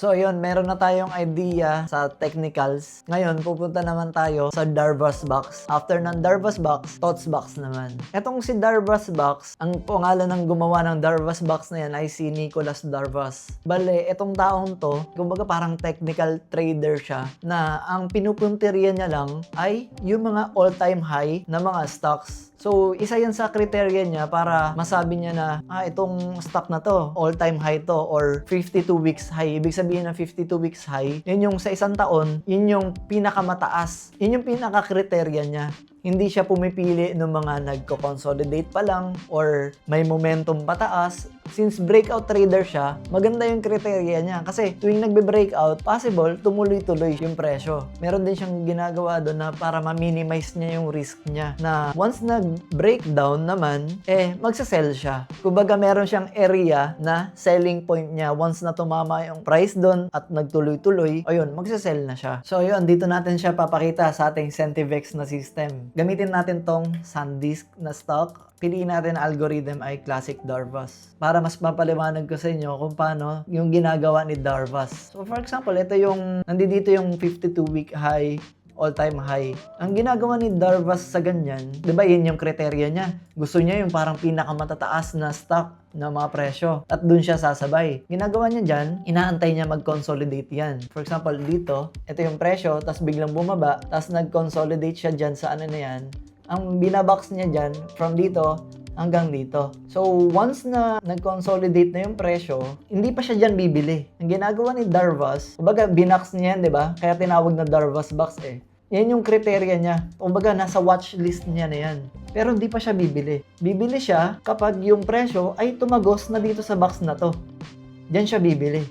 So ayun, meron na tayong idea sa technicals. Ngayon, pupunta naman tayo sa Darvas Box. After ng Darvas Box, Tots Box naman. Etong si Darvas Box, ang pangalan ng gumawa ng Darvas Box na yan ay si Nicholas Darvas. Bale, etong taong to, kumbaga parang technical trader siya na ang pinupunteriya niya lang ay yung mga all-time high na mga stocks. So, isa yan sa criteria niya para masabi niya na, itong stock na to, all-time high to, or 52 weeks high. Ibig sabihin ng 52 weeks high, yun yung sa isang taon, yun yung pinakamataas. Yun yung pinaka-criteria niya. Hindi siya pumipili ng mga nagko-consolidate pa lang or may momentum pataas. Since breakout trader siya, maganda yung criteria niya. Kasi tuwing nagbe-breakout, possible tumuloy-tuloy yung presyo. Meron din siyang ginagawa doon na para ma-minimize niya yung risk niya. Na once nag-breakdown naman, magsa-sell siya. Kumbaga meron siyang area na selling point niya. Once na tumama yung price doon at nagtuloy-tuloy, ayun, magsa-sell na siya. So ayun, dito natin siya papakita sa ating Centivex na system. Gamitin natin tong SanDisk na stock. Piliin natin na algorithm ay Classic Darvas. Para mas mapaliwanag ko sa inyo kung paano yung ginagawa ni Darvas. So for example, ito yung, nandito yung 52-week high, all-time high. Ang ginagawa ni Darvas sa ganyan, di ba yun yung kriteria niya? Gusto niya yung parang pinakamatataas na stock na mga presyo at dun siya sasabay. Ginagawa niya dyan, inaantay niya mag-consolidate yan. For example, dito, ito yung presyo, tapos biglang bumaba, tapos nag-consolidate siya dyan sa ano na yan. Ang binabox niya dyan, from dito hanggang dito. So, once na nag-consolidate na yung presyo, hindi pa siya dyan bibili. Ang ginagawa ni Darvas, kumbaga binox niya yan, di ba? Kaya tinawag na Darvas box eh. Yan yung kriteria niya. Kumbaga, nasa watch list niya na yan. Pero hindi pa siya bibili. Bibili siya kapag yung presyo ay tumagos na dito sa box na to. Diyan siya bibili.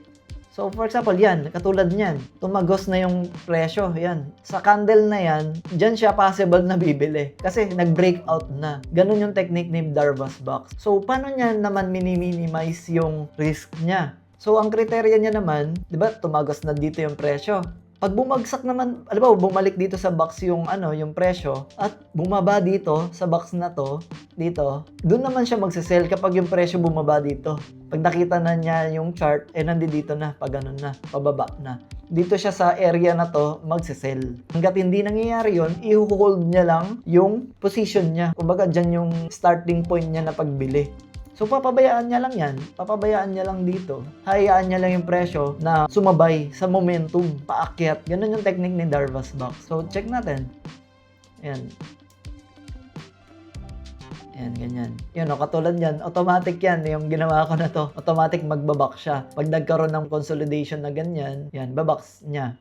So, for example, yan, katulad niyan, tumagos na yung presyo, yan. Sa candle na yan, dyan siya possible na bibili. Kasi nag-breakout na. Ganun yung technique ni Darvas Box. So, paano niya naman minimize yung risk niya? So, ang kriteria niya naman, di ba, tumagos na dito yung presyo. Pag bumagsak naman, alam mo, bumalik dito sa box yung yung presyo at bumaba dito sa box na to, dito, doon naman siya magsisell kapag yung presyo bumaba dito. Pag nakita na niya yung chart, nandito na, pag ganun na, pababa na. Dito siya sa area na to, magsisell. Hanggat hindi nangyayari yun, i-hold niya lang yung position niya. Kumbaga, dyan yung starting point niya na pagbili. So, papabayaan niya lang yan. Papabayaan niya lang dito. Hayaan niya lang yung presyo na sumabay sa momentum, paakyat. Ganun yung technique ni Darvas Box. So, check natin. Ayan. Ayan, ganyan. Yun, katulad yan. Automatic yan. Yung ginawa ko na to. Automatic magbabox siya. Pag nagkaroon ng consolidation na ganyan, yan, babox niya.